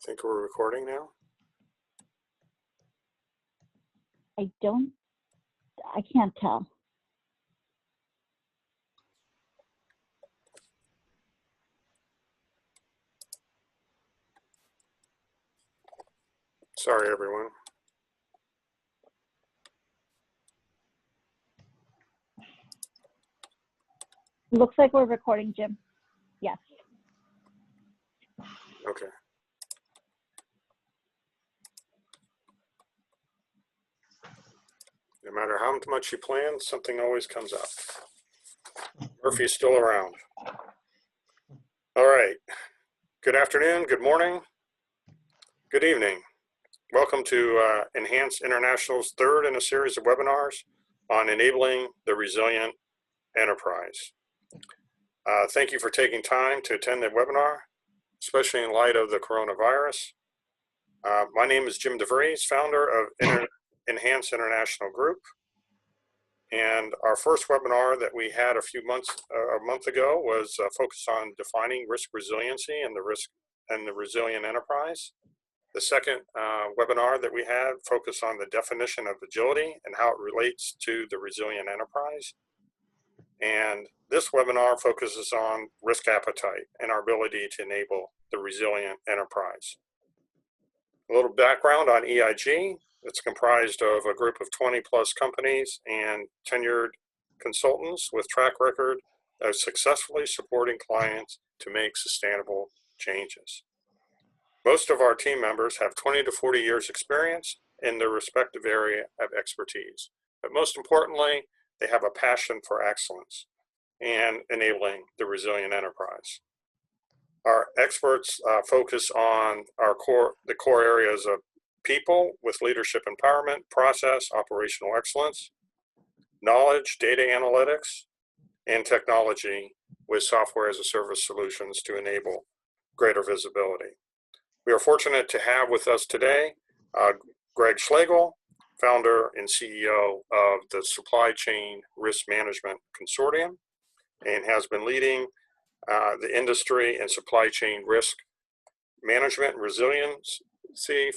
think we're recording now. I can't tell. Sorry, everyone. Looks like we're recording, Jim. Yes. Okay. No matter how much you plan, something always comes up. Murphy's still around. All right. Good afternoon, good morning, good evening. Welcome to Enhance International's third in a series of webinars on enabling the resilient enterprise. Thank you for taking time to attend the webinar, especially in light of the coronavirus. My name is Jim DeVries, founder of Enhance International Group. And our first webinar that we had a month ago was focused on defining risk resiliency and the resilient enterprise. The second webinar that we had focused on the definition of agility and how it relates to the resilient enterprise. And this webinar focuses on risk appetite and our ability to enable the resilient enterprise. A little background on EIG. It's comprised of a group of 20+ companies and tenured consultants with track record of successfully supporting clients to make sustainable changes. Most of our team members have 20 to 40 years experience in their respective area of expertise. But most importantly, they have a passion for excellence and enabling the resilient enterprise. Our experts focus on the core areas of people with leadership empowerment, process, operational excellence, knowledge, data analytics, and technology with software as a service solutions to enable greater visibility. We are fortunate to have with us today Greg Schlegel, founder and CEO of the Supply Chain Risk Management Consortium, and has been leading the industry and supply chain risk management and resiliency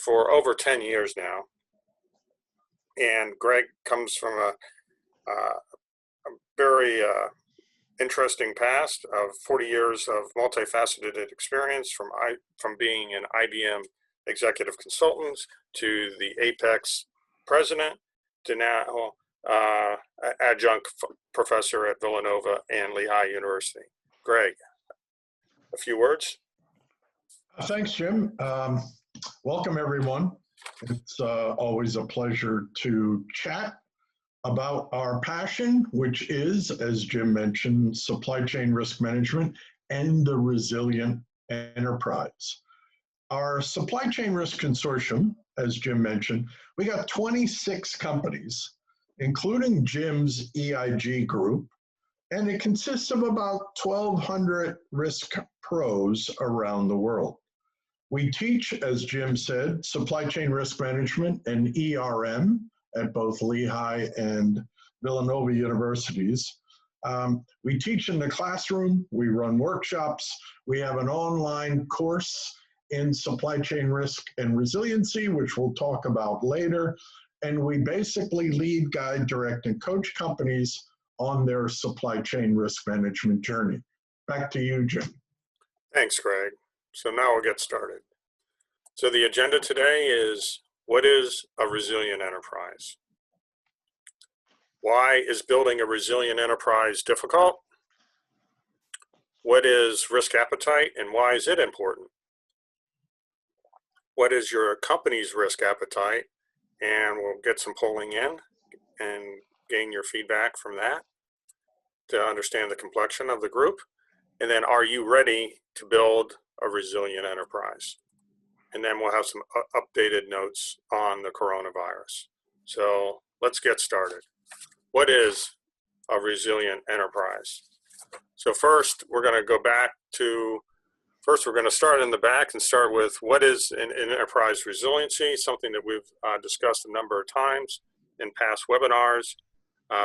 for over 10 years now. And Greg comes from a very interesting past of 40 years of multifaceted experience from being an IBM executive consultant to the Apex president to now adjunct professor at Villanova and Lehigh University. Greg, a few words? Thanks, Jim. Welcome, everyone. It's always a pleasure to chat about our passion, which is, as Jim mentioned, supply chain risk management and the resilient enterprise. Our supply chain risk consortium, as Jim mentioned, we got 26 companies, including Jim's EIG group, and it consists of about 1,200 risk pros around the world. We teach, as Jim said, supply chain risk management and ERM at both Lehigh and Villanova universities. We teach in the classroom, we run workshops, we have an online course in supply chain risk and resiliency, which we'll talk about later, and we basically lead, guide, direct, and coach companies on their supply chain risk management journey. Back to you, Jim. Thanks, Greg. So now we'll get started. So the agenda today is, what is a resilient enterprise? Why is building a resilient enterprise difficult? What is risk appetite and why is it important? What is your company's risk appetite? And we'll get some polling in and gain your feedback from that to understand the complexion of the group. And then, are you ready to build a resilient enterprise? And then we'll have some updated notes on the coronavirus. So let's get started. What is a resilient enterprise? So first, we're going to go back to, we're going to start in the back and start with what is an enterprise resiliency, something that we've discussed a number of times in past webinars.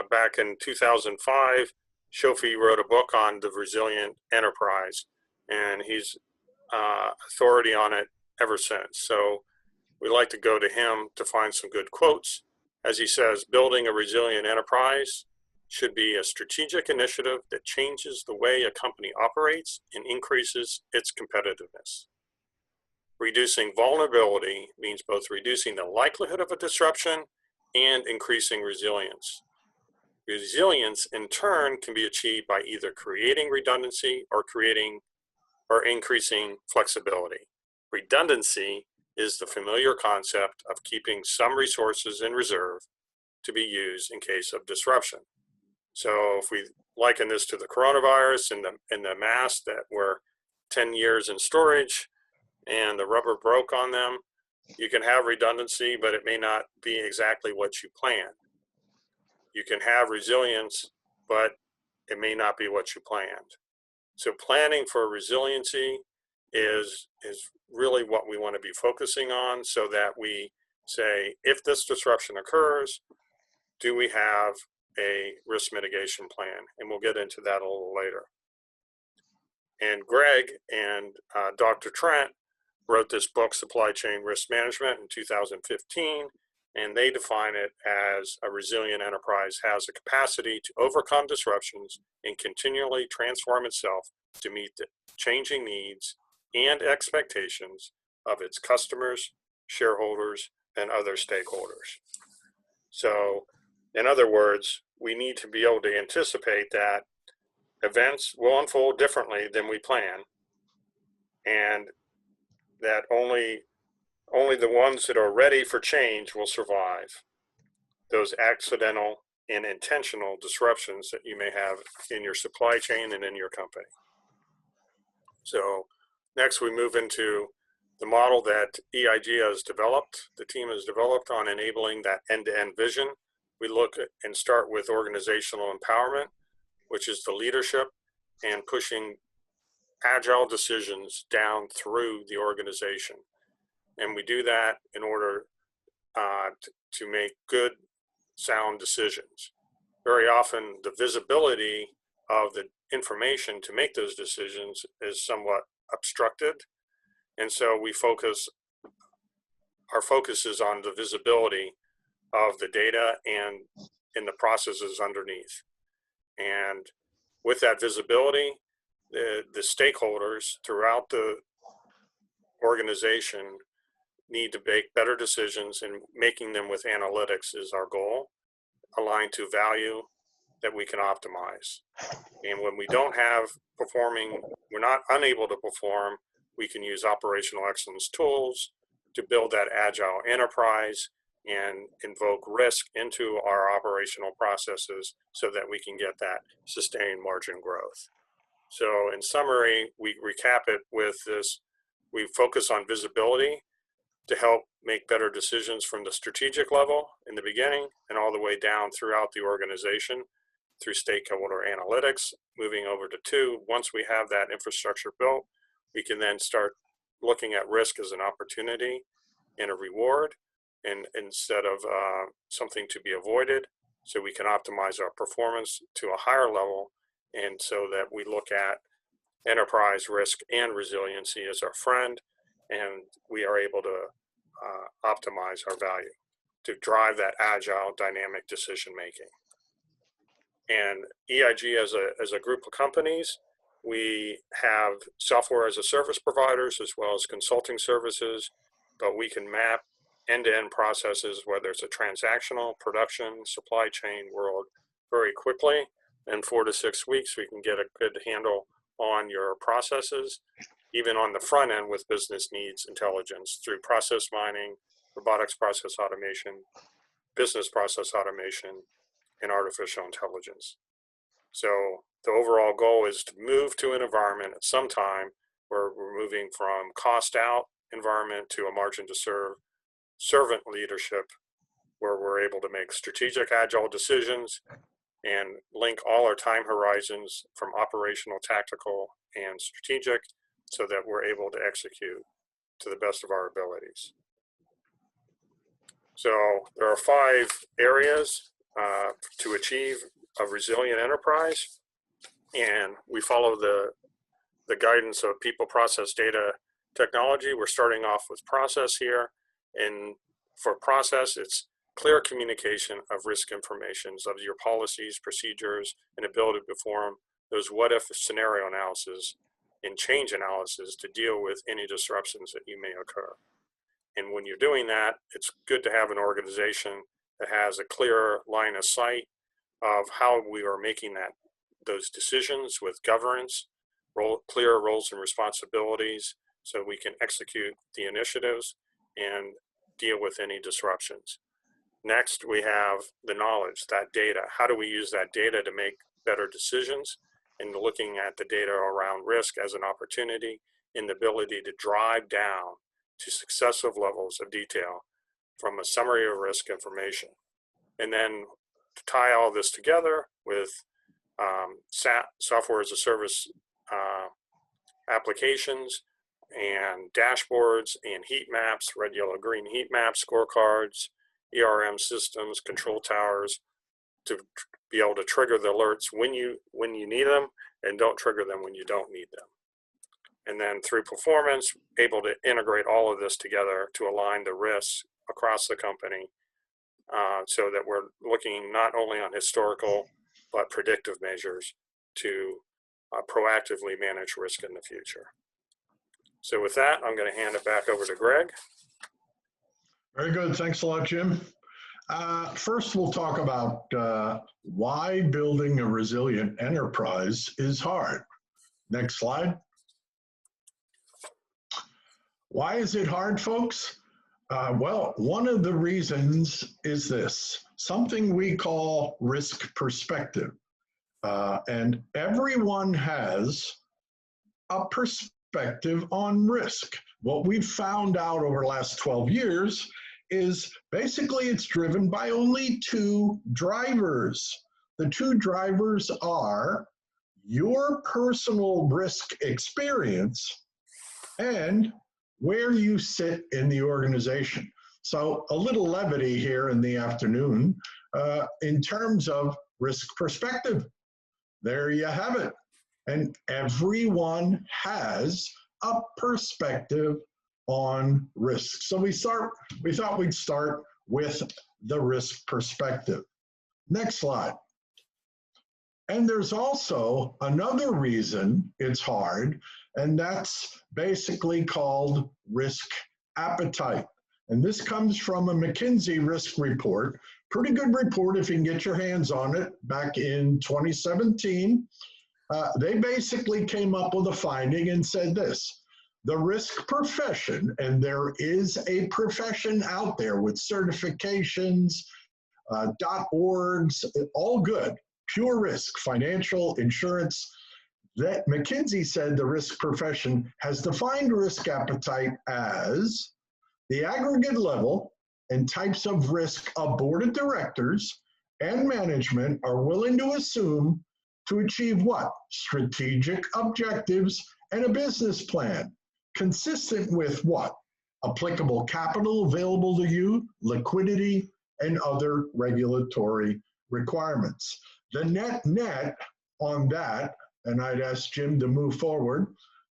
Back in 2005, Shofi wrote a book on the resilient enterprise, and he's authority on it ever since. So we like to go to him to find some good quotes. As he says, building a resilient enterprise should be a strategic initiative that changes the way a company operates and increases its competitiveness. Reducing vulnerability means both reducing the likelihood of a disruption and increasing resilience. Resilience, in turn, can be achieved by either creating redundancy or increasing flexibility. Redundancy is the familiar concept of keeping some resources in reserve to be used in case of disruption. So if we liken this to the coronavirus and the masks that were 10 years in storage and the rubber broke on them, you can have redundancy, but it may not be exactly what you planned. You can have resilience, but it may not be what you planned. So planning for resiliency is really what we want to be focusing on, so that we say, if this disruption occurs, do we have a risk mitigation plan? And we'll get into that a little later. And Greg and Dr. Trent wrote this book, Supply Chain Risk Management, in 2015, and they define it as a resilient enterprise has the capacity to overcome disruptions and continually transform itself to meet the changing needs and expectations of its customers, shareholders, and other stakeholders. So, in other words, we need to be able to anticipate that events will unfold differently than we plan, and that only the ones that are ready for change will survive those accidental and intentional disruptions that you may have in your supply chain and in your company. So next we move into the model that EIG has developed, the team has developed on enabling that end-to-end vision. We look at and start with organizational empowerment, which is the leadership and pushing agile decisions down through the organization. And we do that in order to make good, sound decisions. Very often the visibility of the information to make those decisions is somewhat obstructed. And so our focus is on the visibility of the data and in the processes underneath. And with that visibility, the stakeholders throughout the organization need to make better decisions, and making them with analytics is our goal, aligned to value that we can optimize. And when we don't have we're not unable to perform, we can use operational excellence tools to build that agile enterprise and invoke risk into our operational processes so that we can get that sustained margin growth. So in summary, we recap it with this: we focus on visibility to help make better decisions from the strategic level in the beginning and all the way down throughout the organization through stakeholder analytics. Moving over to 2, once we have that infrastructure built, we can then start looking at risk as an opportunity and a reward, and instead of something to be avoided, so we can optimize our performance to a higher level, and so that we look at enterprise risk and resiliency as our friend, and we are able to optimize our value to drive that agile, dynamic decision making. And EIG as a group of companies, we have software as a service providers as well as consulting services, but we can map end-to-end processes, whether it's a transactional, production, supply chain world, very quickly. In 4 to 6 weeks, we can get a good handle on your processes, even on the front end with business needs intelligence through process mining, robotics process automation, business process automation, and artificial intelligence. So the overall goal is to move to an environment at some time where we're moving from cost out environment to a margin to serve servant leadership, where we're able to make strategic agile decisions and link all our time horizons from operational, tactical, and strategic, so that we're able to execute to the best of our abilities. So there are 5 areas to achieve a resilient enterprise, and we follow the guidance of people, process, data, technology. We're starting off with process here. And for process, it's clear communication of risk informations of your policies, procedures, and ability to perform those what-if scenario analysis and change analysis to deal with any disruptions that you may occur. And when you're doing that, it's good to have an organization that has a clear line of sight of how we are making those decisions with governance, clear roles and responsibilities, so we can execute the initiatives and deal with any disruptions. Next, we have the knowledge, that data. How do we use that data to make better decisions? And looking at the data around risk as an opportunity and the ability to drive down to successive levels of detail from a summary of risk information. And then to tie all this together with software as a service applications and dashboards and heat maps, red, yellow, green heat maps, scorecards, ERM systems, control towers, to be able to trigger the alerts when you need them, and don't trigger them when you don't need them. And then through performance, able to integrate all of this together to align the risks across the company, so that we're looking not only on historical but predictive measures to proactively manage risk in the future. So with that, I'm going to hand it back over to Greg. Very good. Thanks a lot, Jim. First, we'll talk about why building a resilient enterprise is hard. Next slide. Why is it hard, folks? Well, one of the reasons is this, something we call risk perspective. And everyone has a perspective on risk. What we've found out over the last 12 years is basically it's driven by only two drivers. The two drivers are your personal risk experience and where you sit in the organization. So a little levity here in the afternoon in terms of risk perspective. There you have it. And everyone has a perspective on risk. So we thought we'd start with the risk perspective. Next slide. And there's also another reason it's hard, and that's basically called risk appetite. And this comes from a McKinsey risk report, pretty good report if you can get your hands on it, back in 2017. They basically came up with a finding and said this: the risk profession, and there is a profession out there with certifications, .orgs, all good, pure risk, financial, insurance, that McKinsey said the risk profession has defined risk appetite as the aggregate level and types of risk a board of directors and management are willing to assume to achieve what? Strategic objectives and a business plan, consistent with what? Applicable capital available to you, liquidity, and other regulatory requirements. The net on that, and I'd ask Jim to move forward,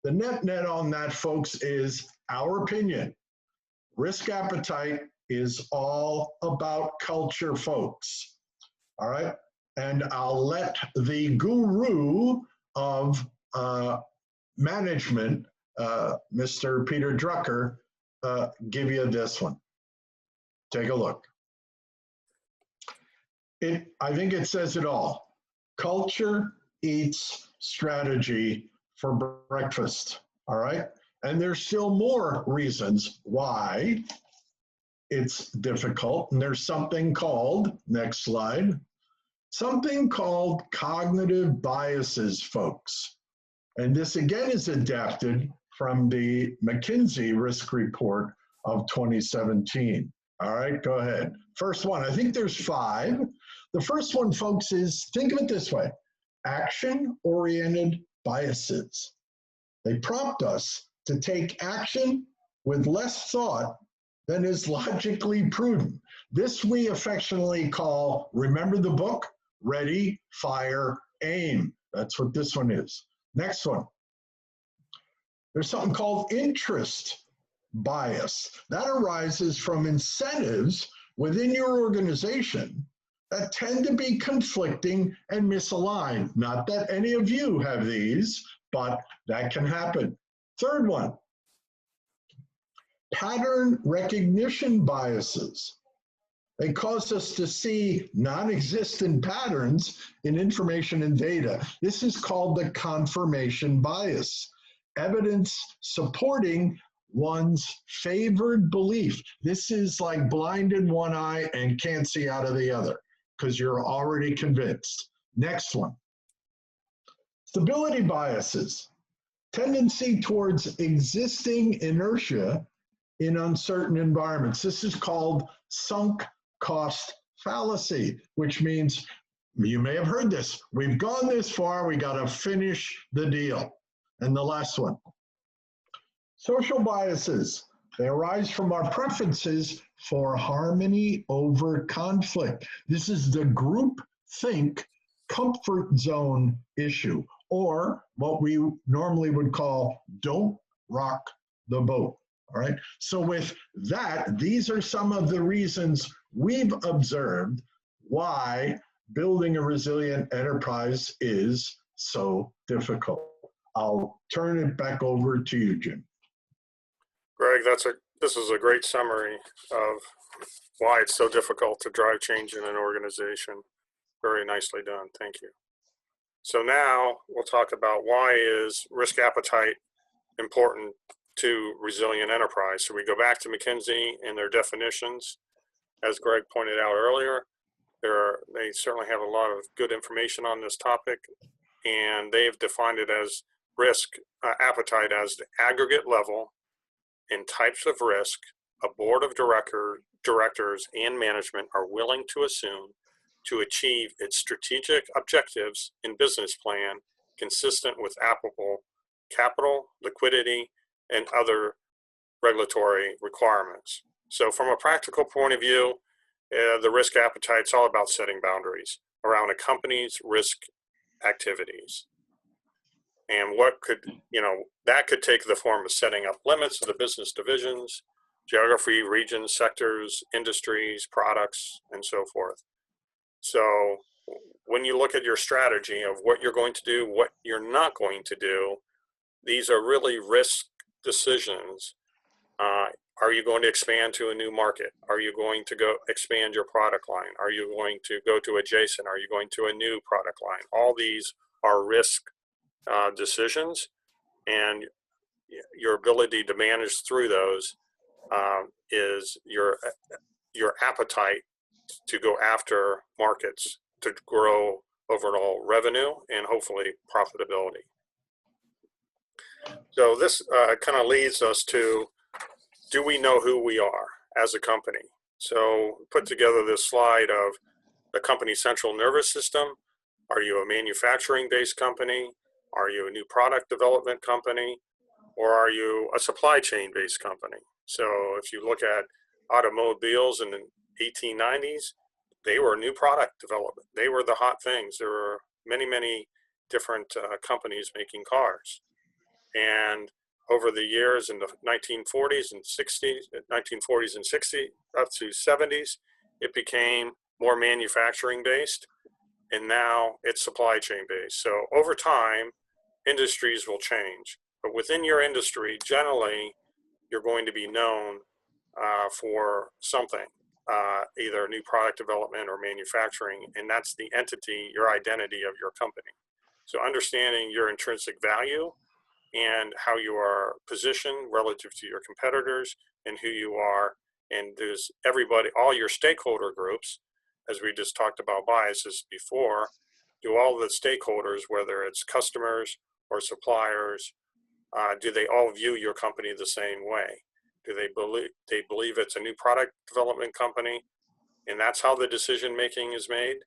the net on that, folks, is our opinion. Risk appetite is all about culture, folks. All right? And I'll let the guru of management, Mr. Peter Drucker, give you this one. Take a look. I think it says it all. Culture eats strategy for breakfast, all right? And there's still more reasons why it's difficult. And there's something called, next slide, something called cognitive biases, folks. And this again is adapted from the McKinsey risk report of 2017. All right, go ahead. First one, I think there's 5. The first one, folks, is, think of it this way, action-oriented biases. They prompt us to take action with less thought than is logically prudent. This we affectionately call, remember the book? Ready, fire, aim. That's what this one is. Next one. There's something called interest bias. That arises from incentives within your organization that tend to be conflicting and misaligned. Not that any of you have these, but that can happen. Third one, pattern recognition biases. They cause us to see non-existent patterns in information and data. This is called the confirmation bias. Evidence supporting one's favored belief. This is like blind in one eye and can't see out of the other because you're already convinced. Next one. Stability biases. Tendency towards existing inertia in uncertain environments. This is called sunk cost fallacy, which means, you may have heard this, we've gone this far, we got to finish the deal. And the last one, social biases. They arise from our preferences for harmony over conflict. This is the group think comfort zone issue, or what we normally would call don't rock the boat. All right. So with that, these are some of the reasons we've observed why building a resilient enterprise is so difficult. I'll turn it back over to you, Jim. Greg, this is a great summary of why it's so difficult to drive change in an organization. Very nicely done. Thank you. So now we'll talk about why is risk appetite important to resilient enterprise. So we go back to McKinsey and their definitions. As Greg pointed out earlier, they certainly have a lot of good information on this topic, and they've defined it as risk appetite as the aggregate level and types of risk a board of directors and management are willing to assume to achieve its strategic objectives and business plan consistent with applicable capital, liquidity, and other regulatory requirements. So from a practical point of view, the risk appetite is all about setting boundaries around a company's risk activities. And what could, that could take the form of setting up limits of the business divisions, geography, regions, sectors, industries, products, and so forth. So when you look at your strategy of what you're going to do, what you're not going to do, these are really risk decisions. Are you going to expand to a new market? Are you going to go expand your product line? Are you going to go to adjacent? Are you going to a new product line? All these are risk decisions, and your ability to manage through those is your appetite to go after markets to grow overall revenue and hopefully profitability. So this kind of leads us to, do we know who we are as a company? So put together this slide of the company's central nervous system. Are you a manufacturing-based company? Are you a new product development company? Or are you a supply chain-based company? So if you look at automobiles in the 1890s, they were new product development. They were the hot things. There were many, many different companies making cars. And over the years in the 1940s and 60s, up to 70s, it became more manufacturing based, and now it's supply chain based. So over time, industries will change, but within your industry, generally, you're going to be known for something, either new product development or manufacturing, and that's the entity, your identity of your company. So understanding your intrinsic value and how you are positioned relative to your competitors and who you are. And there's everybody, all your stakeholder groups, as we just talked about biases before, do all the stakeholders, whether it's customers or suppliers, do they all view your company the same way? Do they believe it's a new product development company and that's how the decision making is made?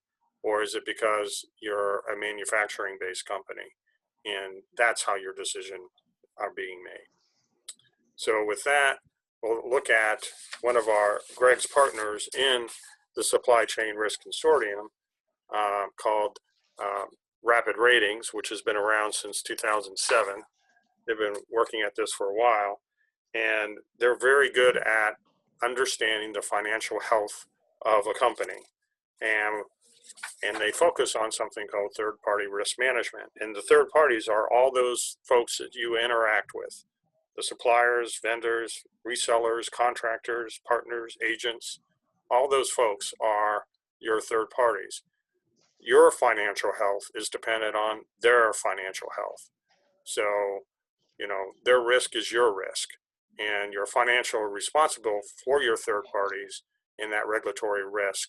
Or is it because you're a manufacturing based company and that's how your decisions are being made? So with that, we'll look at one of Greg's partners in the Supply Chain Risk Consortium called Rapid Ratings, which has been around since 2007. They've been working at this for a while, and they're very good at understanding the financial health of a company. And they focus on something called third-party risk management. And the third parties are all those folks that you interact with: the suppliers, vendors, resellers, contractors, partners, agents. All those folks are your third parties. Your financial health is dependent on their financial health. So, you know, their risk is your risk, and you're financially responsible for your third parties in that regulatory risk.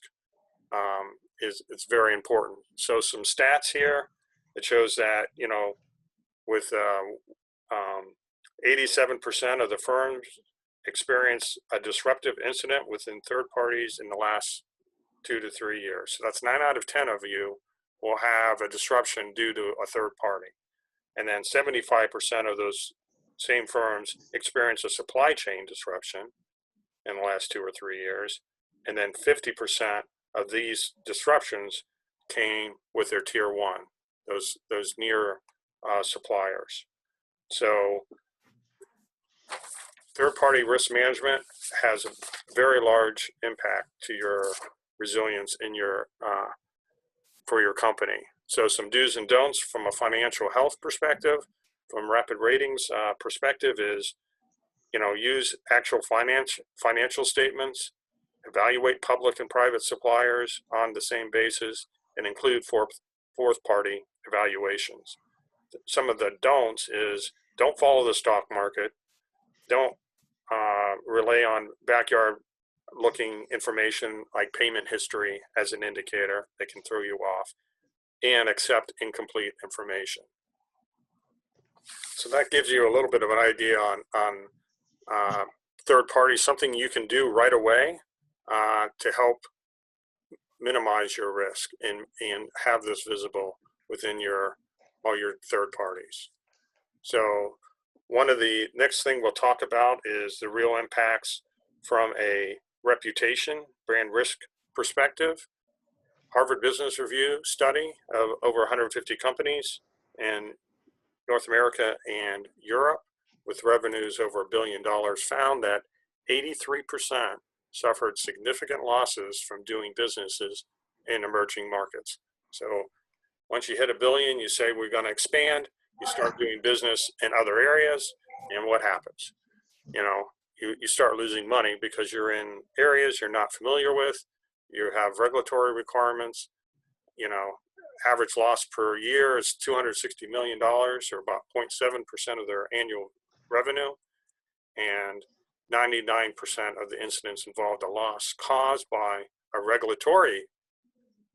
It's very important. So some stats here. It shows that, you know, with 87% of the firms experience a disruptive incident within third parties in the last 2 to 3 years. So that's 9 out of 10 of you will have a disruption due to a third party. And then 75% of those same firms experience a supply chain disruption in the last 2 or 3 years. And then 50% of these disruptions came with their tier one, those near suppliers. So third-party risk management has a very large impact to your resilience in your for your company. So some do's and don'ts from a financial health perspective, from Rapid Ratings perspective, is, you know, use actual financial statements, evaluate public and private suppliers on the same basis, and include fourth-party evaluations. Some of the don'ts is don't follow the stock market, don't rely on backyard looking information like payment history as an indicator that can throw you off, and accept incomplete information. So that gives you a little bit of an idea on third parties, something you can do right away to help minimize your risk and have this visible within all your third parties. So one of the next thing we'll talk about is the real impacts from a reputation, brand risk perspective. Harvard Business Review study of over 150 companies in North America and Europe with revenues over $1 billion found that 83% suffered significant losses from doing businesses in emerging markets. So once you hit $1 billion, you say we're going to expand, you start doing business in other areas, and what happens? You know, you start losing money because you're in areas you're not familiar with. You have regulatory requirements. You know, average loss per year is $260 million, or about 0.7% of their annual revenue. And 99% of the incidents involved a loss caused by a regulatory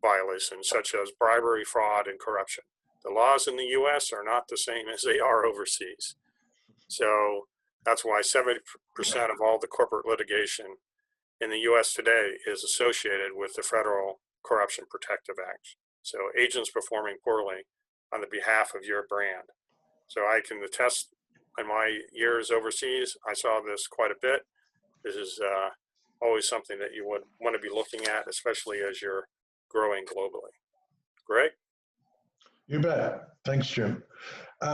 violation, such as bribery, fraud, and corruption. The laws in the US are not the same as they are overseas. So that's why 70% of all the corporate litigation in the US today is associated with the Federal Corruption Protective Act. So agents performing poorly on the behalf of your brand. So I can attest, in my years overseas, I saw this quite a bit. This is always something that you would want to be looking at, especially as you're growing globally. Greg? You bet. Thanks, Jim.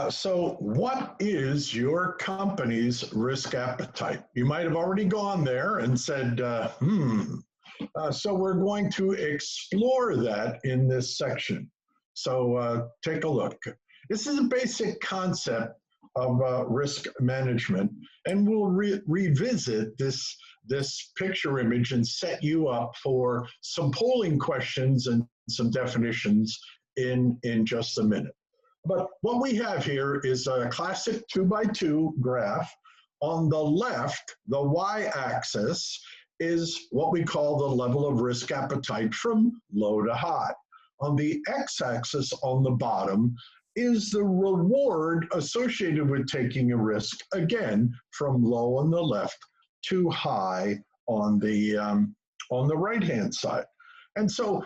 So what is your company's risk appetite? You might have already gone there and said, so we're going to explore that in this section. So take a look. This is a basic concept of risk management, and we'll revisit this picture image and set you up for some polling questions and some definitions in just a minute. But what we have here is a classic 2x2 graph. On the left, the y-axis is what we call the level of risk appetite from low to high. On the x-axis on the bottom is the reward associated with taking a risk, again, from low on the left to high on the right-hand side. And so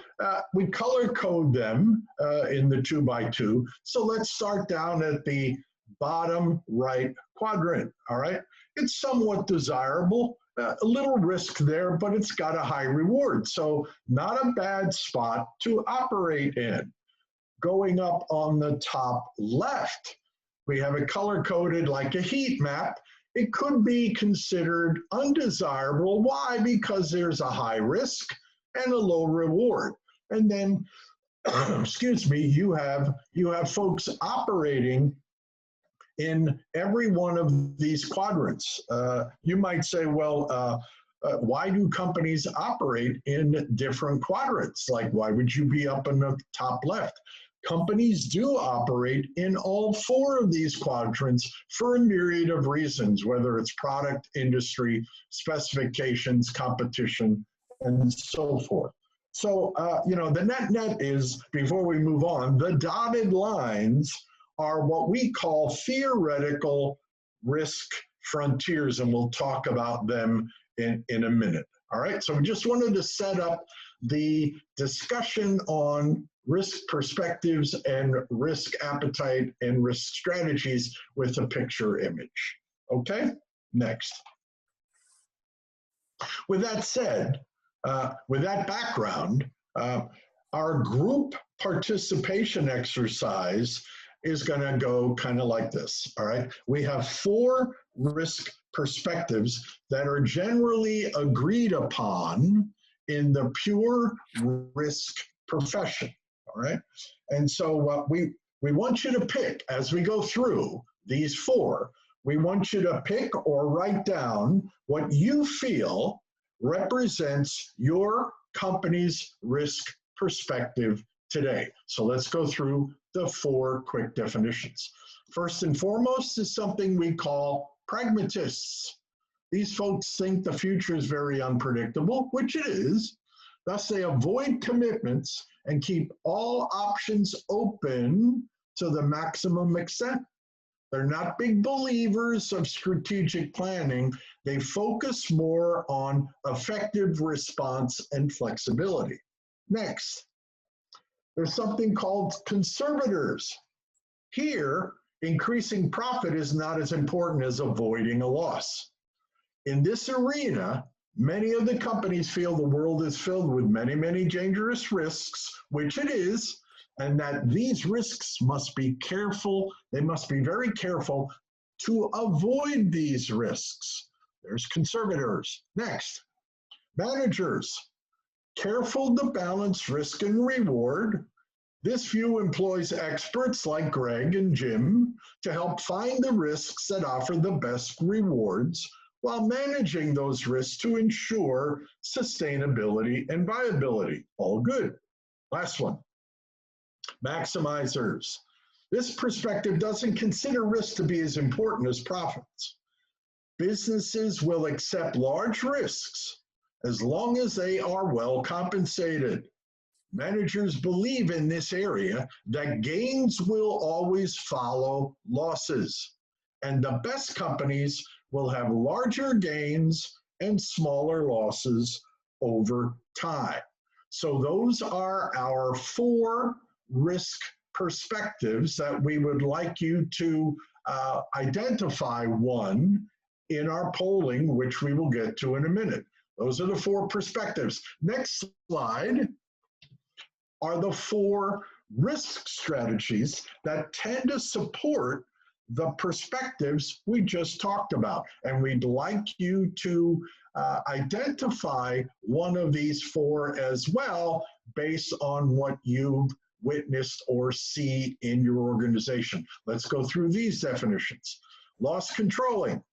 we color code them in the 2x2. So let's start down at the bottom right quadrant, all right? It's somewhat desirable, a little risk there, but it's got a high reward. So not a bad spot to operate in. Going up on the top left, we have it color-coded like a heat map, it could be considered undesirable. Why? Because there's a high risk and a low reward. And then, excuse me, you have folks operating in every one of these quadrants. You might say, well, why do companies operate in different quadrants? Like, why would you be up in the top left? Companies do operate in all four of these quadrants for a myriad of reasons, whether it's product, industry, specifications, competition, and so forth. So, the net is, before we move on, the dotted lines are what we call theoretical risk frontiers, and we'll talk about them in a minute. All right, so we just wanted to set up the discussion on risk perspectives and risk appetite and risk strategies with a picture image. Okay, next. With that said, with that background, our group participation exercise is going to go kind of like this. All right, we have 4 risk perspectives that are generally agreed upon in the pure risk profession. All right, and so we want you to pick, as we go through these 4, we want you to pick or write down what you feel represents your company's risk perspective today. So let's go through the 4 quick definitions. First and foremost is something we call pragmatists. These folks think the future is very unpredictable, which it is. Thus, they avoid commitments and keep all options open to the maximum extent. They're not big believers of strategic planning. They focus more on effective response and flexibility. Next, there's something called conservators. Here, increasing profit is not as important as avoiding a loss. In this arena, many of the companies feel the world is filled with many, many dangerous risks, which it is, and that these risks must be careful. They must be very careful to avoid these risks. There's conservators. Next, managers. Careful to balance risk and reward. This view employs experts like Greg and Jim to help find the risks that offer the best rewards while managing those risks to ensure sustainability and viability. All good. Last one. Maximizers. This perspective doesn't consider risk to be as important as profits. Businesses will accept large risks as long as they are well compensated. Managers believe in this area that gains will always follow losses, and the best companies will have larger gains and smaller losses over time. So those are our 4 risk perspectives that we would like you to identify one in our polling, which we will get to in a minute. Those are the 4 perspectives. Next slide are the 4 risk strategies that tend to support the perspectives we just talked about. And we'd like you to identify one of these 4 as well, based on what you've witnessed or see in your organization. Let's go through these definitions. Loss controlling.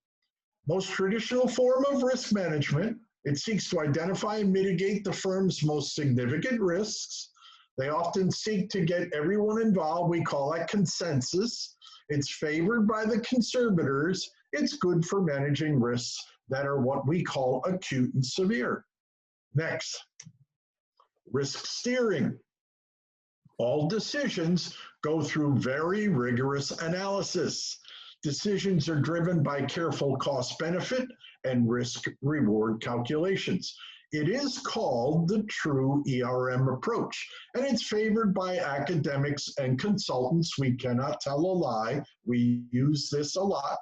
Most traditional form of risk management. It seeks to identify and mitigate the firm's most significant risks. They often seek to get everyone involved. We call that consensus. It's favored by the conservators. It's good for managing risks that are what we call acute and severe. Next, risk steering. All decisions go through very rigorous analysis. Decisions are driven by careful cost-benefit and risk-reward calculations. It is called the true ERM approach, and it's favored by academics and consultants. We cannot tell a lie. We use this a lot.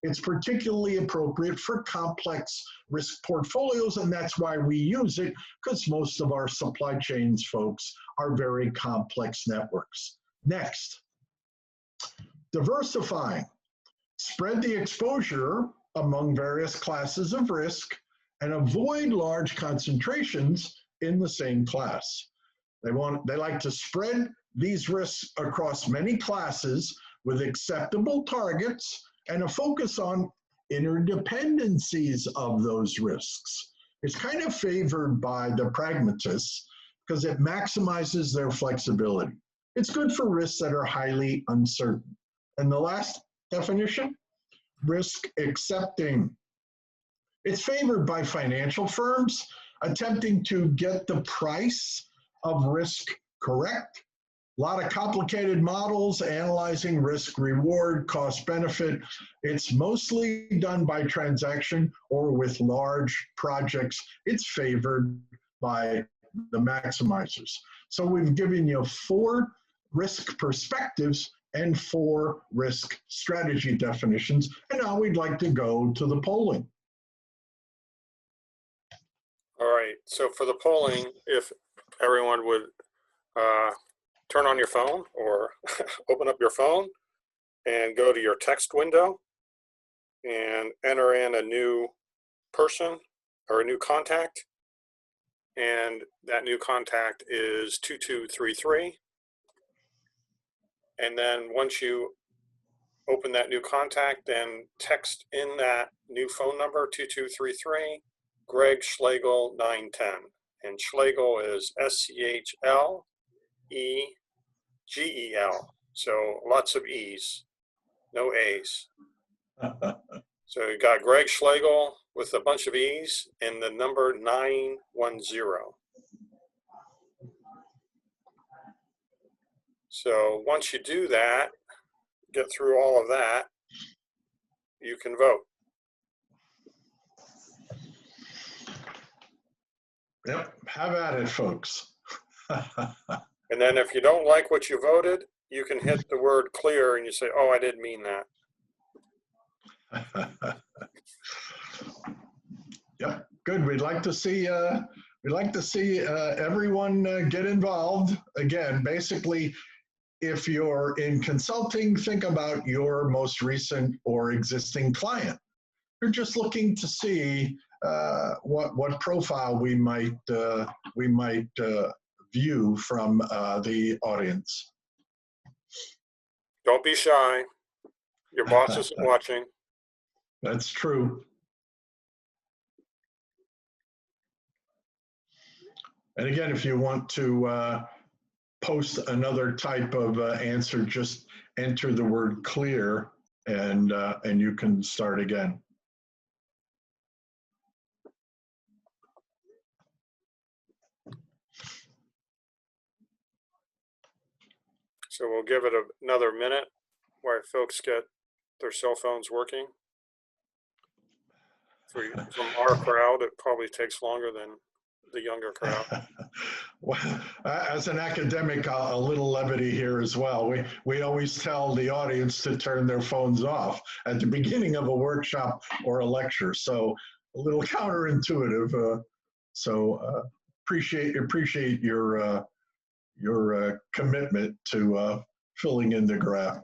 It's particularly appropriate for complex risk portfolios, and that's why we use it, because most of our supply chains folks are very complex networks. Next, Diversifying. Spread the exposure among various classes of risk and avoid large concentrations in the same class. They like to spread these risks across many classes with acceptable targets and a focus on interdependencies of those risks. It's kind of favored by the pragmatists because it maximizes their flexibility. It's good for risks that are highly uncertain. And the last definition, risk accepting. It's favored by financial firms attempting to get the price of risk correct. A lot of complicated models analyzing risk, reward, cost, benefit. It's mostly done by transaction or with large projects. It's favored by the maximizers. So we've given you 4 risk perspectives and 4 risk strategy definitions. And now we'd like to go to the polling. All right, so for the polling, if everyone would turn on your phone or open up your phone and go to your text window and enter in a new person or a new contact. And that new contact is 2233. And then once you open that new contact, then text in that new phone number, 2233, Greg Schlegel 910. And Schlegel is SCHLEGEL. So lots of E's, no A's. So you got Greg Schlegel with a bunch of E's and the number 910. So once you do that, get through all of that, you can vote. Yep, have at it, folks. And then if you don't like what you voted, you can hit the word clear and you say, oh, I didn't mean that. Yep, good. We'd like to see everyone get involved. Again, basically, if you're in consulting, think about your most recent or existing client. You're just looking to see what profile we might view from the audience. Don't be shy. Your boss isn't watching. That's true. And again, if you want to post another type of answer, just enter the word clear and you can start again. So we'll give it another minute while folks get their cell phones working. From our crowd, it probably takes longer than the younger crowd. Well, as an academic, a little levity here as well. We always tell the audience to turn their phones off at the beginning of a workshop or a lecture. So a little counterintuitive. Appreciate your commitment to filling in the graph.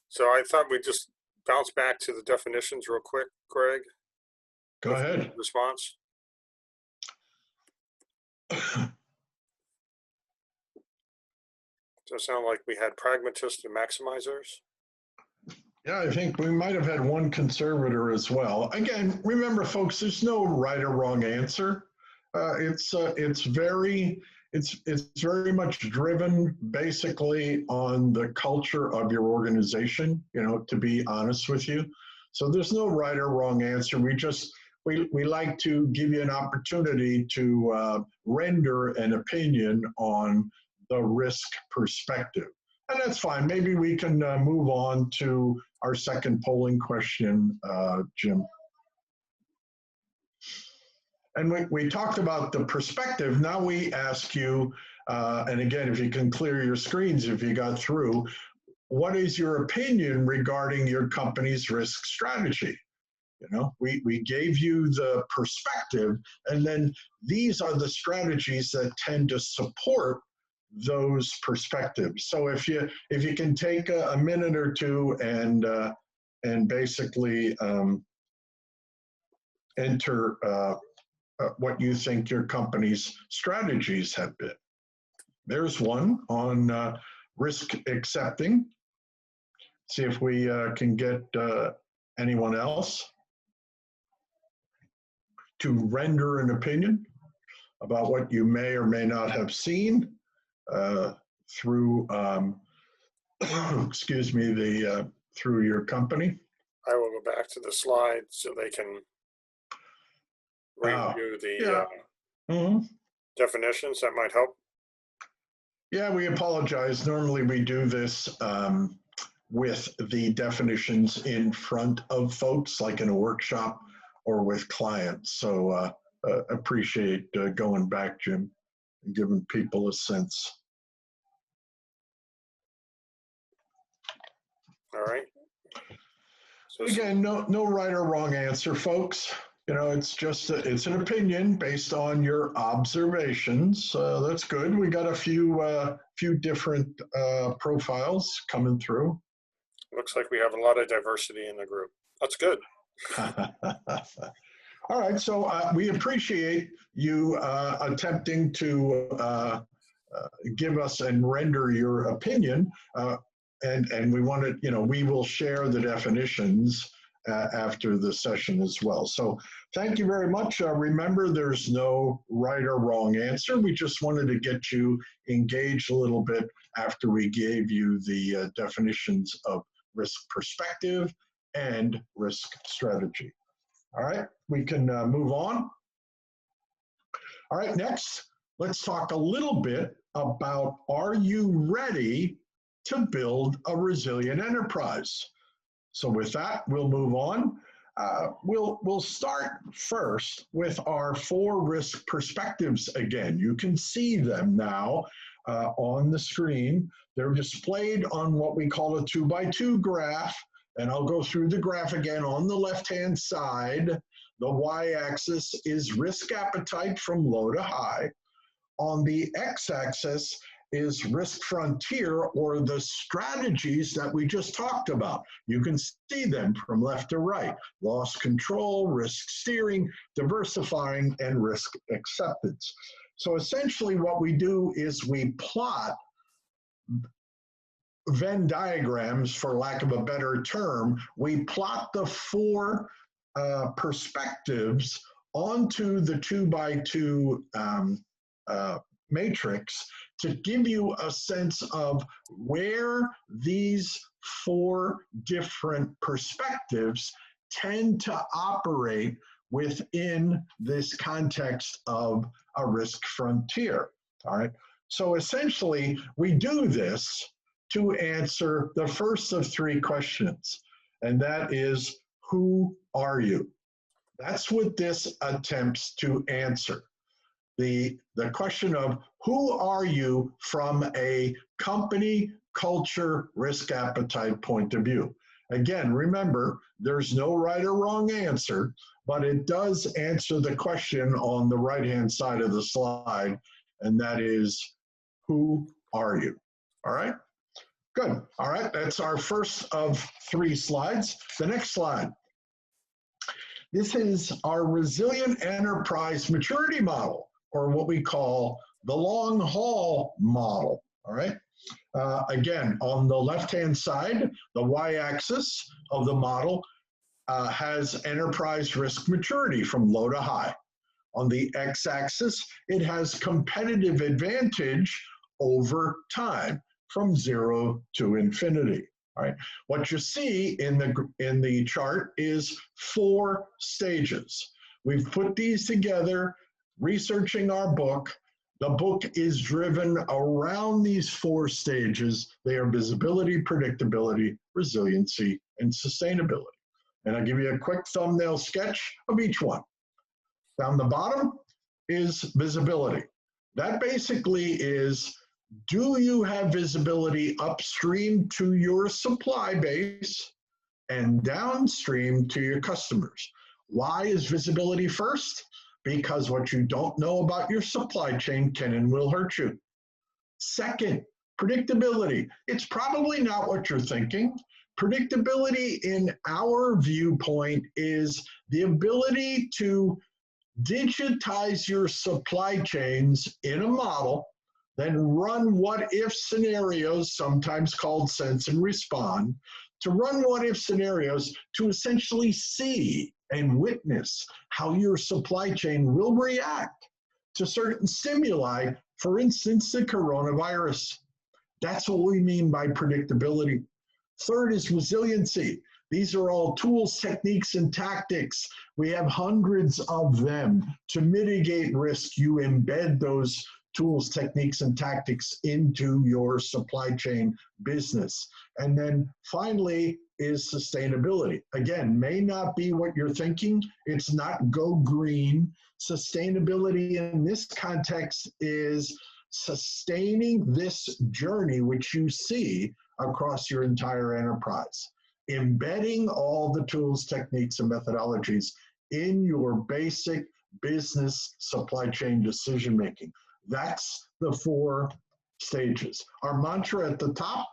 So I thought we'd just bounce back to the definitions real quick, Greg. Go ahead. Response. Does it sound like we had pragmatists and maximizers? Yeah, I think we might have had one conservator as well. Again, remember, folks, there's no right or wrong answer. It's very much driven basically on the culture of your organization, to be honest with you. So there's no right or wrong answer. We like to give you an opportunity to render an opinion on the risk perspective. And that's fine. Maybe we can move on to our second polling question, Jim. And we talked about the perspective. Now we ask you, and again, if you can clear your screens if you got through, what is your opinion regarding your company's risk strategy? We gave you the perspective, and then these are the strategies that tend to support those perspectives. So if you can take a minute or two and basically enter what you think your company's strategies have been. There's one on risk accepting. See if we can get anyone else to render an opinion about what you may or may not have seen through, excuse me, through your company. I will go back to the slide so they can review the definitions. That might help. Yeah, we apologize. Normally we do this with the definitions in front of folks, like in a workshop or with clients. So appreciate going back, Jim, and giving people a sense. All right. So again, no right or wrong answer, folks. You know, it's just it's an opinion based on your observations. That's good. We got a few different profiles coming through. Looks like we have a lot of diversity in the group. That's good. All right, so we appreciate you attempting to give us and render your opinion, and we want to, you know, we will share the definitions after the session as well. So thank you very much. Remember, there's no right or wrong answer. We just wanted to get you engaged a little bit after we gave you the definitions of risk perspective and risk strategy. All right, we can move on. All right, next, let's talk a little bit about, are you ready to build a resilient enterprise? So with that, we'll move on. We'll start first with our 4 risk perspectives again. You can see them now on the screen. They're displayed on what we call a 2x2 graph. And I'll go through the graph again. On the left-hand side, the y-axis is risk appetite from low to high. On the x-axis is risk frontier, or the strategies that we just talked about. You can see them from left to right: loss control, risk steering, diversifying, and risk acceptance. So essentially what we do is we plot Venn diagrams, for lack of a better term. We plot the 4 perspectives onto the 2x2 matrix to give you a sense of where these 4 different perspectives tend to operate within this context of a risk frontier. All right. So essentially, we do this to answer the first of 3 questions, and that is, who are you? That's what this attempts to answer. The question of who are you from a company, culture, risk appetite point of view. Again, remember, there's no right or wrong answer, but it does answer the question on the right-hand side of the slide, and that is, who are you? All right? Good. All right, that's our first of 3 slides. The next slide. This is our resilient enterprise maturity model, or what we call the long haul model. All right. Again, on the left-hand side, the y-axis of the model has enterprise risk maturity from low to high. On the x-axis, it has competitive advantage over time from 0 to infinity. All right. What you see in the chart is 4 stages. We've put these together, researching our book. The book is driven around these 4 stages. They are visibility, predictability, resiliency, and sustainability. And I'll give you a quick thumbnail sketch of each one. Down the bottom is visibility. That basically is, do you have visibility upstream to your supply base and downstream to your customers? Why is visibility first? Because what you don't know about your supply chain can and will hurt you. Second, predictability. It's probably not what you're thinking. Predictability in our viewpoint is the ability to digitize your supply chains in a model, then run what-if scenarios, sometimes called sense and respond, to run what-if scenarios to essentially see and witness how your supply chain will react to certain stimuli, for instance, the coronavirus. That's what we mean by predictability. Third is resiliency. These are all tools, techniques, and tactics. We have hundreds of them to mitigate risk. You embed those tools, techniques, and tactics into your supply chain business. And then finally is sustainability. Again, may not be what you're thinking. It's not go green. Sustainability in this context is sustaining this journey which you see across your entire enterprise. Embedding all the tools, techniques, and methodologies in your basic business supply chain decision making. That's the 4 stages. Our mantra at the top,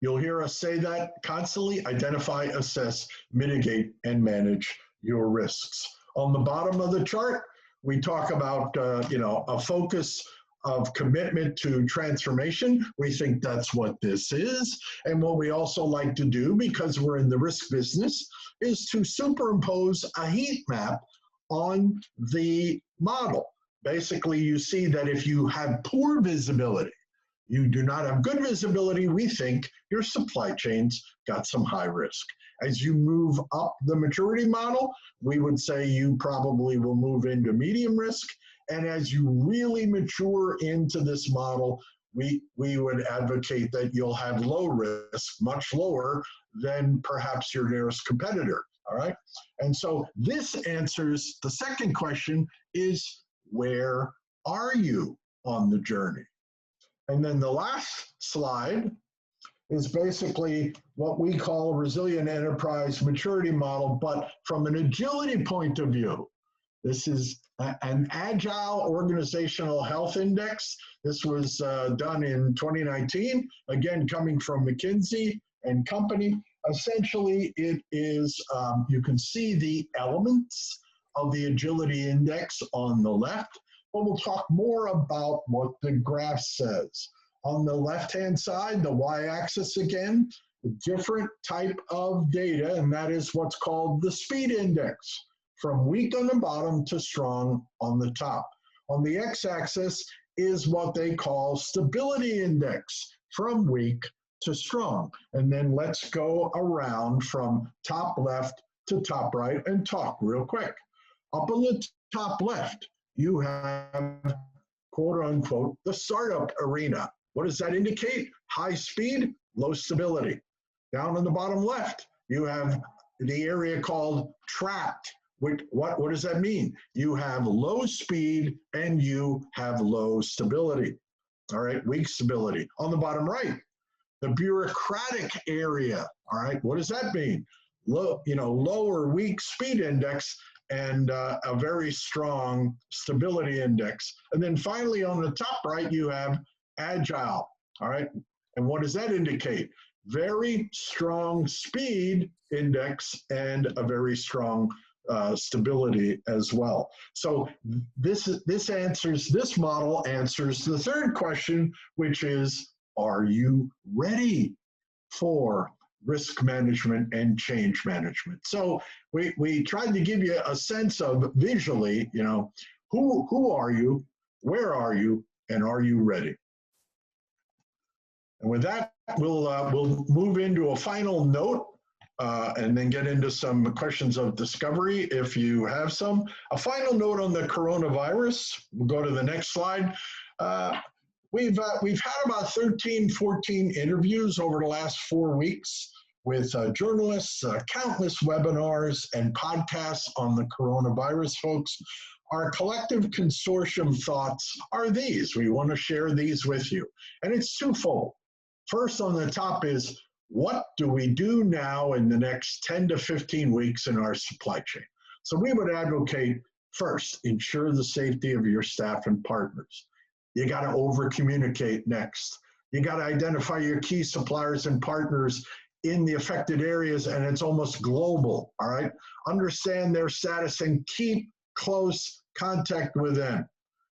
you'll hear us say that constantly: identify, assess, mitigate, and manage your risks. On the bottom of the chart, we talk about a focus of commitment to transformation. We think that's what this is. And what we also like to do, because we're in the risk business, is to superimpose a heat map on the model. Basically, you see that if you have poor visibility, you do not have good visibility, we think your supply chain's got some high risk. As you move up the maturity model, we would say you probably will move into medium risk. And as you really mature into this model, we would advocate that you'll have low risk, much lower than perhaps your nearest competitor, all right? And so this answers the second question is, where are you on the journey? And then the last slide is basically what we call a resilient enterprise maturity model, but from an agility point of view. This is an agile organizational health index. This was done in 2019, again, coming from McKinsey and Company. Essentially, it is, you can see the elements of the agility index on the left, but we'll talk more about what the graph says. On the left-hand side, the y-axis again, a different type of data, and that is what's called the speed index, from weak on the bottom to strong on the top. On the x-axis is what they call stability index, from weak to strong. And then let's go around from top left to top right and talk real quick. Up on the top left, you have, quote unquote, the startup arena. What does that indicate? High speed, low stability. Down on the bottom left, you have the area called trapped. What does that mean? You have low speed and you have low stability. All right, weak stability. On the bottom right, the bureaucratic area. All right, what does that mean? Lower weak speed index and a very strong stability index. And then finally on the top right, you have agile, all right? And what does that indicate? Very strong speed index and a very strong stability as well. So this model answers the third question, which is, are you ready for risk management and change management? So we tried to give you a sense of visually, who are you, where are you, and are you ready? And with that, we'll move into a final note and then get into some questions of discovery if you have some. A final note on the coronavirus. We'll go to the next slide. We've had about 13, 14 interviews over the last 4 weeks with journalists, countless webinars and podcasts on the coronavirus, folks. Our collective consortium thoughts are these. We want to share these with you. And it's twofold. First on the top is, what do we do now in the next 10 to 15 weeks in our supply chain? So we would advocate, first, ensure the safety of your staff and partners. You got to over communicate next. You got to identify your key suppliers and partners in the affected areas, and it's almost global, all right? Understand their status and keep close contact with them.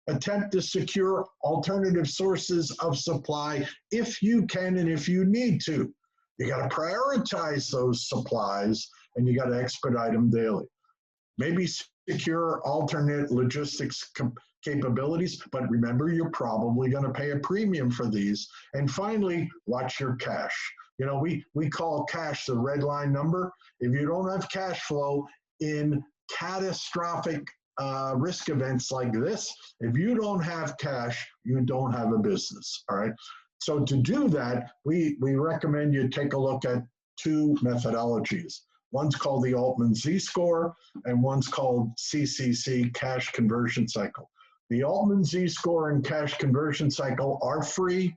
Attempt to secure alternative sources of supply if you can and if you need to. You got to prioritize those supplies, and you got to expedite them daily. Maybe secure alternate logistics capabilities, but remember, you're probably going to pay a premium for these. And finally, watch your cash. You know, we call cash the red line number. If you don't have cash flow in catastrophic risk events like this, if you don't have cash, you don't have a business, all right? So to do that, we recommend you take a look at two methodologies. One's called the Altman Z-score, and one's called CCC, Cash Conversion Cycle. The Altman Z-score and Cash Conversion Cycle are free.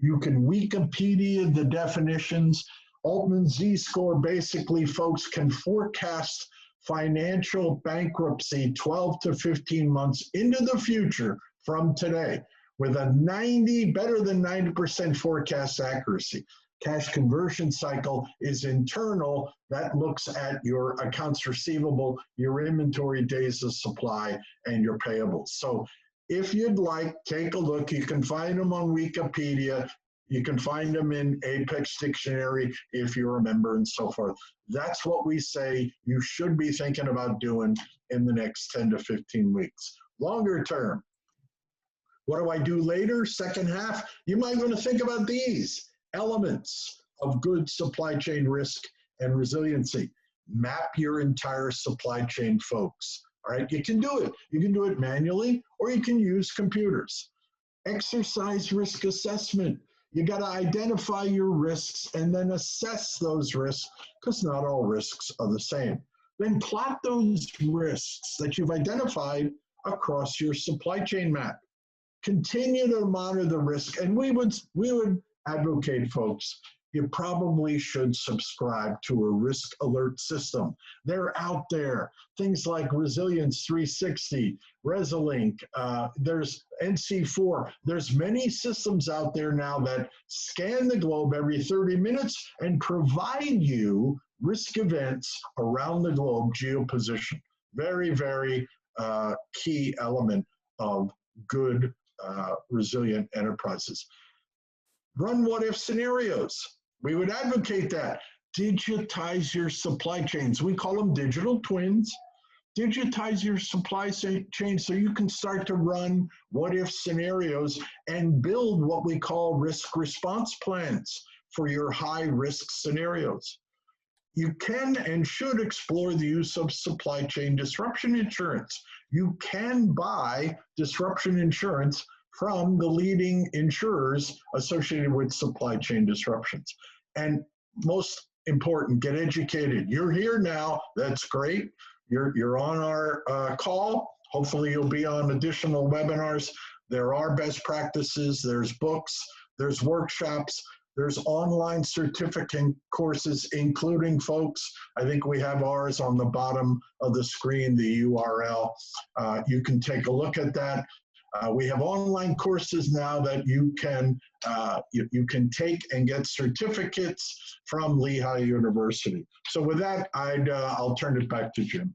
You can Wikipedia the definitions. Altman Z-score, basically, folks, can forecast financial bankruptcy 12 to 15 months into the future from today with a better than 90% forecast accuracy. Cash conversion cycle is internal. That looks at your accounts receivable, your inventory days of supply, and your payables. So if you'd like, take a look. You can find them on Wikipedia. You can find them in Apex Dictionary if you're a member and so forth. That's what we say you should be thinking about doing in the next 10 to 15 weeks. Longer term, what do I do later, second half? You might want to think about these elements of good supply chain risk and resiliency. Map your entire supply chain, folks. All right, you can do it. You can do it manually, or you can use computers. Exercise risk assessment. You got to identify your risks and then assess those risks, because not all risks are the same. Then plot those risks that you've identified across your supply chain map. Continue to monitor the risk, and we would advocate, folks, you probably should subscribe to a risk alert system. They're out there. Things like Resilience 360, Resilink, there's NC4. There's many systems out there now that scan the globe every 30 minutes and provide you risk events around the globe geoposition. Very, very key element of good resilient enterprises. Run what-if scenarios. We would advocate that. Digitize your supply chains. We call them digital twins. Digitize your supply chain so you can start to run what-if scenarios and build what we call risk response plans for your high-risk scenarios. You can and should explore the use of supply chain disruption insurance. You can buy disruption insurance from the leading insurers associated with supply chain disruptions. And most important, get educated. You're here now, that's great. You're on our call. Hopefully you'll be on additional webinars. There are best practices, there's books, there's workshops, there's online certificate courses, including, folks, I think we have ours on the bottom of the screen, the URL. You can take a look at that. We have online courses now that you can take and get certificates from Lehigh University. So with that, I'll turn it back to Jim.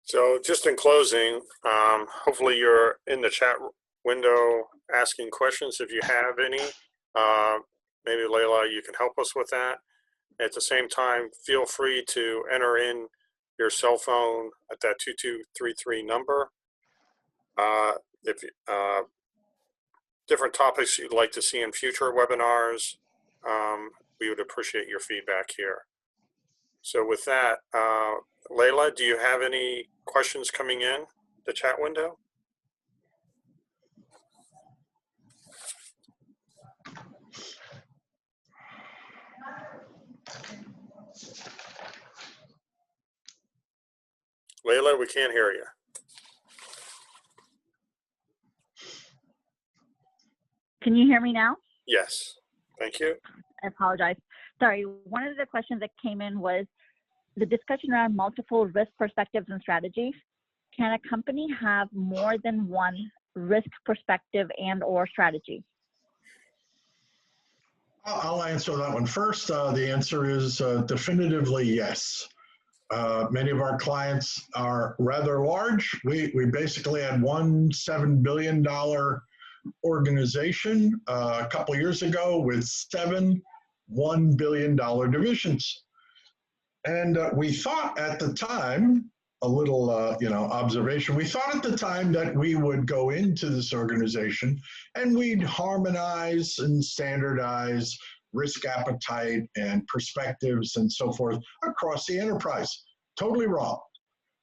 So just in closing, hopefully you're in the chat window asking questions if you have any. Maybe Layla, you can help us with that. At the same time, feel free to enter in your cell phone at that 2233 number. If different topics you'd like to see in future webinars, we would appreciate your feedback here. So with that, Layla, do you have any questions coming in the chat window? Layla, we can't hear you. Can you hear me now? Yes, thank you. I apologize. Sorry, one of the questions that came in was the discussion around multiple risk perspectives and strategies. Can a company have more than one risk perspective and or strategy? I'll answer that one first. The answer is definitively yes. Many of our clients are rather large. We basically had one $7 billion organization a couple years ago with 7 $1 billion divisions. And we thought at the time, a little observation, we thought at the time that we would go into this organization and we'd harmonize and standardize risk appetite and perspectives and so forth across the enterprise. Totally wrong.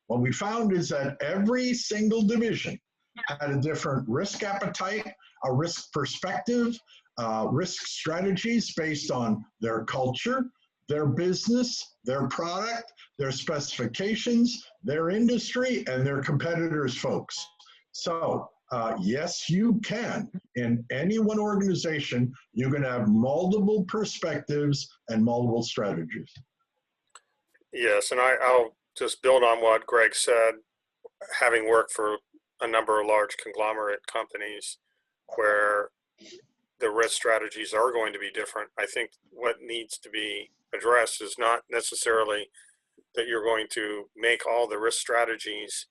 What we found is that every single division had a different risk appetite, a risk perspective, risk strategies based on their culture, their business, their product, their specifications, their industry, and their competitors' folks. So yes, you can. In any one organization, you can have multiple perspectives and multiple strategies. Yes, and I'll just build on what Greg said, having worked for a number of large conglomerate companies where the risk strategies are going to be different. I think what needs to be addressed is not necessarily that you're going to make all the risk strategies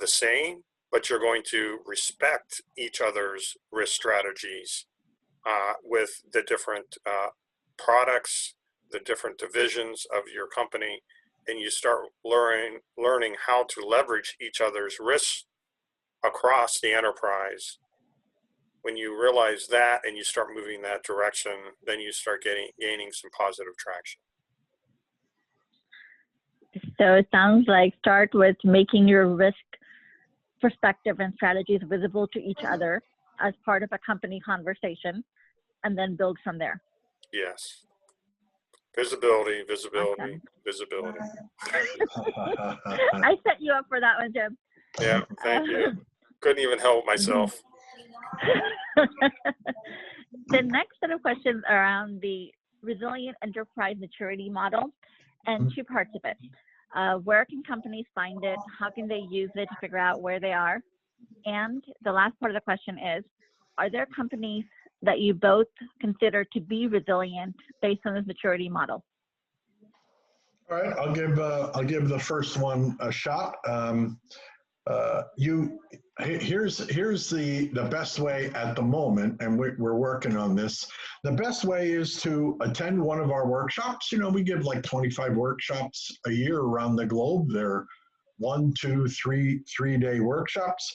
the same, but you're going to respect each other's risk strategies with the different products, the different divisions of your company, and you start learning how to leverage each other's risks across the enterprise. When you realize that and you start moving that direction, then you start gaining some positive traction. So it sounds like start with making your risk perspective and strategies visible to each other as part of a company conversation, and then build from there. Yes. Visibility, visibility, Awesome. visibility. I set you up for that one, Jim. Yeah, thank you. Couldn't even help myself. The next set of questions are around the resilient enterprise maturity model and two parts of it. Where can companies find it? How can they use it to figure out where they are? And the last part of the question is, are there companies that you both consider to be resilient based on this maturity model? All right, I'll give the first one a shot. Here's the best way at the moment, and we're working on this. The best way is to attend one of our workshops. You know, we give like 25 workshops a year around the globe. They're 1, 2, 3-day workshops.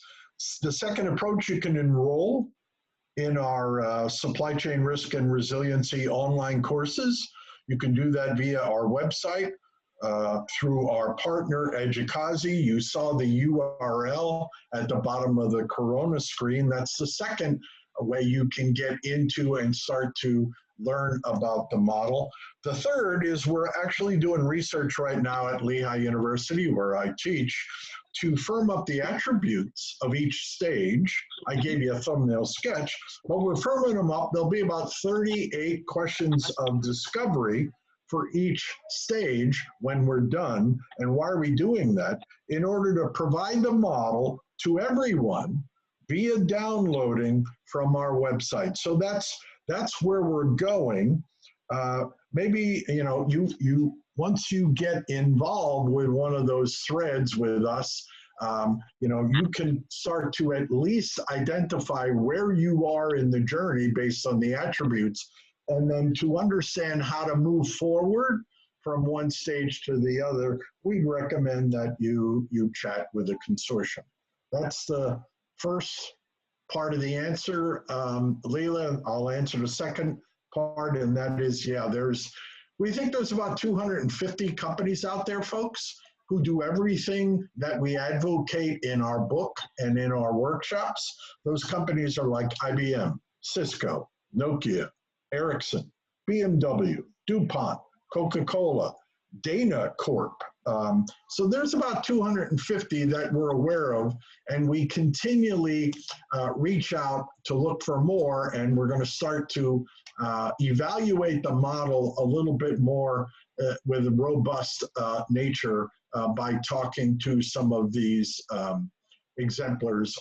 The second approach, you can enroll in our supply chain risk and resiliency online courses. You can do that via our website. Through our partner, Educazi. You saw the URL at the bottom of the Corona screen. That's the second way you can get into and start to learn about the model. The third is we're actually doing research right now at Lehigh University, where I teach, to firm up the attributes of each stage. I gave you a thumbnail sketch, but we're firming them up. There'll be about 38 questions of discovery for each stage when we're done. And why are we doing that? In order to provide the model to everyone via downloading from our website. So that's where we're going. Maybe, you know, you once you get involved with one of those threads with us, you know, you can start to at least identify where you are in the journey based on the attributes, and then to understand how to move forward from one stage to the other, we recommend that you chat with a consortium. That's the first part of the answer. Leila, I'll answer the second part, and that is, yeah, we think there's about 250 companies out there, folks, who do everything that we advocate in our book and in our workshops. Those companies are like IBM, Cisco, Nokia, Ericsson, BMW, DuPont, Coca-Cola, Dana Corp. So there's about 250 that we're aware of, and we continually reach out to look for more, and we're going to start to evaluate the model a little bit more with a robust nature by talking to some of these exemplars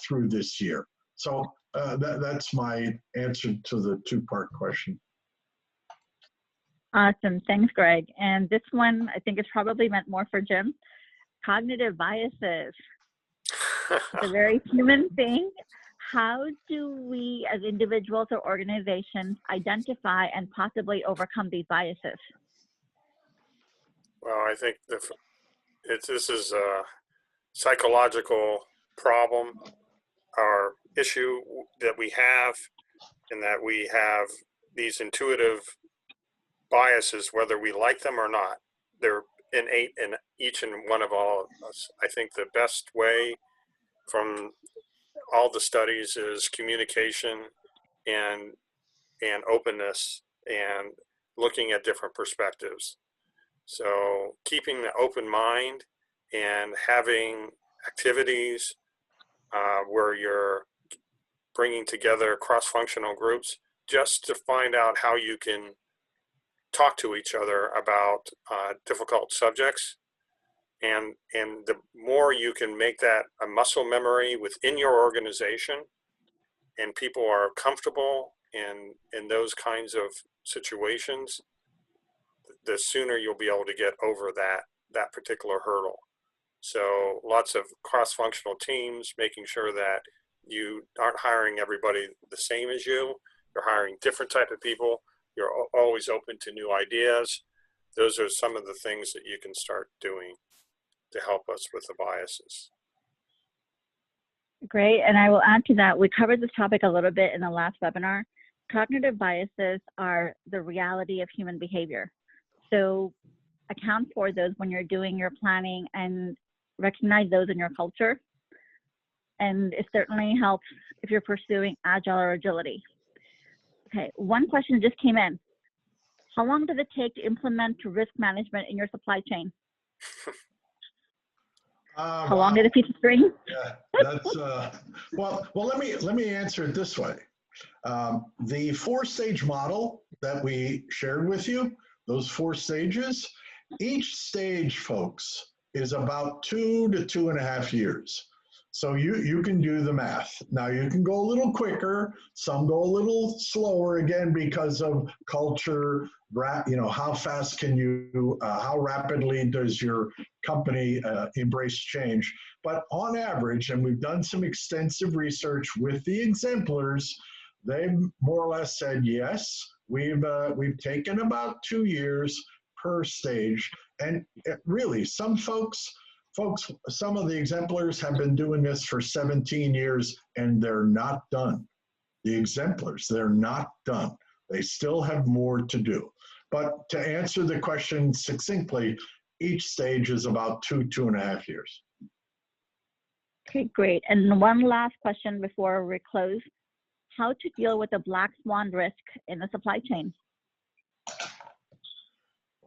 through this year. So that's my answer to the two-part question. Awesome. Thanks, Greg. And this one, I think is probably meant more for Jim. Cognitive biases. It's a very human thing. How do we as individuals or organizations identify and possibly overcome these biases? Well, I think this is a psychological problem or issue that we have, in that we have these intuitive biases, whether we like them or not. They're innate in each and one of all of us. I think the best way from all the studies is communication and openness and looking at different perspectives. So keeping the open mind and having activities where you're bringing together cross-functional groups just to find out how you can talk to each other about difficult subjects. And the more you can make that a muscle memory within your organization, and people are comfortable in those kinds of situations, the sooner you'll be able to get over that particular hurdle. So lots of cross-functional teams, making sure that you aren't hiring everybody the same as you. You're hiring different type of people. You're always open to new ideas. Those are some of the things that you can start doing to help us with the biases. Great. And I will add to that, we covered this topic a little bit in the last webinar. Cognitive biases are the reality of human behavior. So account for those when you're doing your planning and recognize those in your culture. And it certainly helps if you're pursuing agile or agility. Okay, one question just came in. How long does it take to implement risk management in your supply chain? How long is a piece of string? Yeah, that's well. Let me answer it this way. The 4-stage model that we shared with you, those 4 stages, each stage, folks, is about 2 to 2.5 years. So you can do the math. Now you can go a little quicker. Some go a little slower, again, because of culture. How fast can you? How rapidly does your company embrace change? But on average, and we've done some extensive research with the exemplars, they've more or less said yes. We've taken about 2 years per stage, and really, some folks, some of the exemplars have been doing this for 17 years and they're not done. The exemplars, they're not done. They still have more to do. But to answer the question succinctly, each stage is about 2.5 years. Okay, great. And one last question before we close. How to deal with the black swan risk in the supply chain?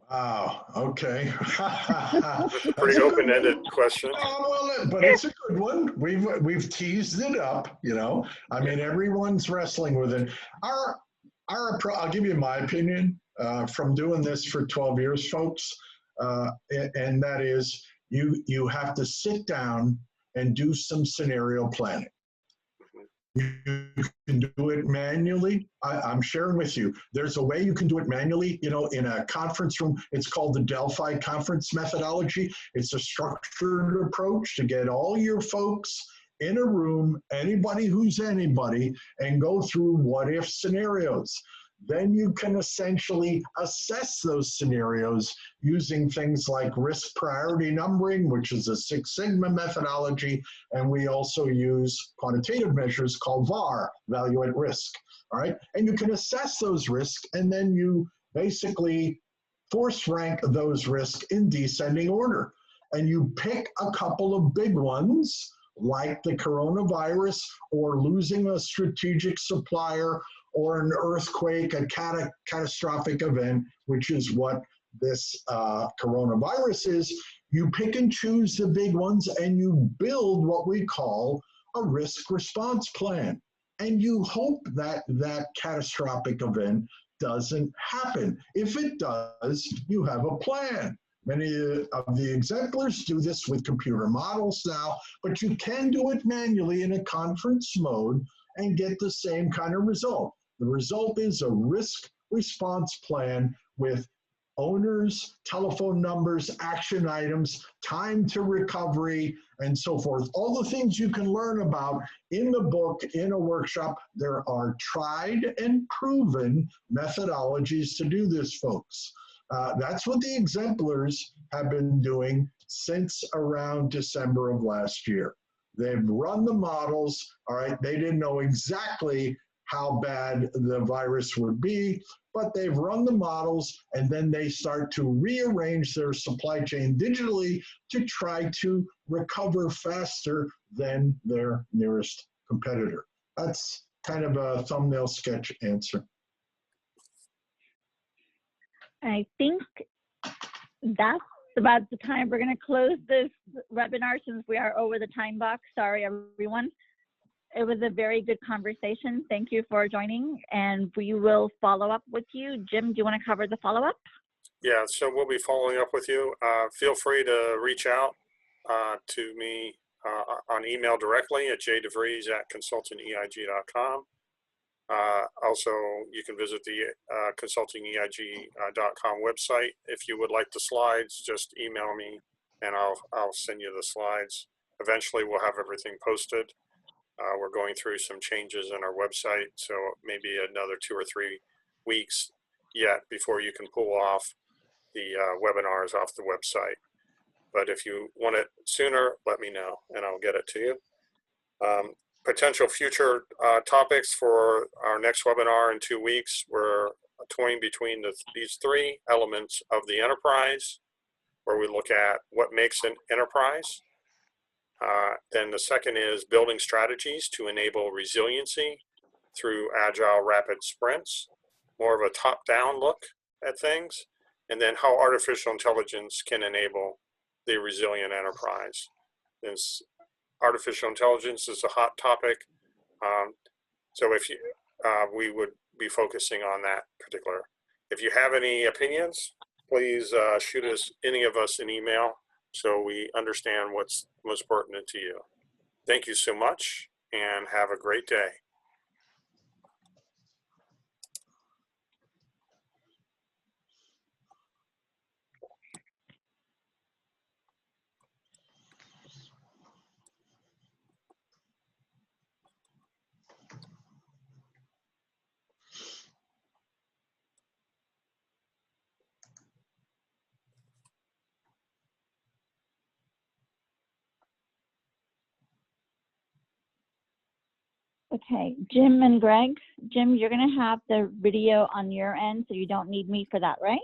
Wow, okay. That's a pretty open-ended question. Well, but it's a good one. We've teased it up, I mean, everyone's wrestling with it. I'll give you my opinion from doing this for 12 years, folks, and that is you have to sit down and do some scenario planning. You can do it manually. I'm sharing with you. There's a way you can do it manually, in a conference room. It's called the Delphi conference methodology. It's a structured approach to get all your folks in a room, anybody who's anybody, and go through what if scenarios. Then you can essentially assess those scenarios using things like risk priority numbering, which is a Six Sigma methodology, and we also use quantitative measures called VAR, value at risk, all right? And you can assess those risks, and then you basically force rank those risks in descending order. And you pick a couple of big ones, like the coronavirus or losing a strategic supplier or an earthquake, a catastrophic event, which is what this coronavirus is. You pick and choose the big ones and you build what we call a risk response plan. And you hope that that catastrophic event doesn't happen. If it does, you have a plan. Many of the exemplars do this with computer models now, but you can do it manually in a conference mode and get the same kind of result. The result is a risk response plan with owners, telephone numbers, action items, time to recovery, and so forth. All the things you can learn about in the book, in a workshop. There are tried and proven methodologies to do this, folks. That's what the exemplars have been doing since around December of last year. They've run the models, all right? They didn't know exactly how bad the virus would be, but they've run the models, and then they start to rearrange their supply chain digitally to try to recover faster than their nearest competitor. That's kind of a thumbnail sketch answer. I think that's about the time we're going to close this webinar since we are over the time box. Sorry, everyone. It was a very good conversation. Thank you for joining, and we will follow up with you. Jim, do you want to cover the follow-up? Yeah, so we'll be following up with you. Feel free to reach out to me on email directly at jdevries@consultingeig.com. Also, you can visit the consultingeig.com website. If you would like the slides, just email me and I'll send you the slides. Eventually, we'll have everything posted. We're going through some changes in our website, so maybe another 2 or 3 weeks yet before you can pull off the webinars off the website. But if you want it sooner, let me know and I'll get it to you. Potential future topics for our next webinar in 2 weeks, we're toying between these 3 elements of the enterprise, where we look at what makes an enterprise. Then the second is building strategies to enable resiliency through agile rapid sprints, more of a top-down look at things, and then how artificial intelligence can enable the resilient enterprise. This artificial intelligence is a hot topic, so if you, we would be focusing on that particular. If you have any opinions, please shoot any of us an email so we understand what's most pertinent to you. Thank you so much and have a great day. Okay, Jim and Greg. Jim, you're going to have the video on your end, so you don't need me for that, right?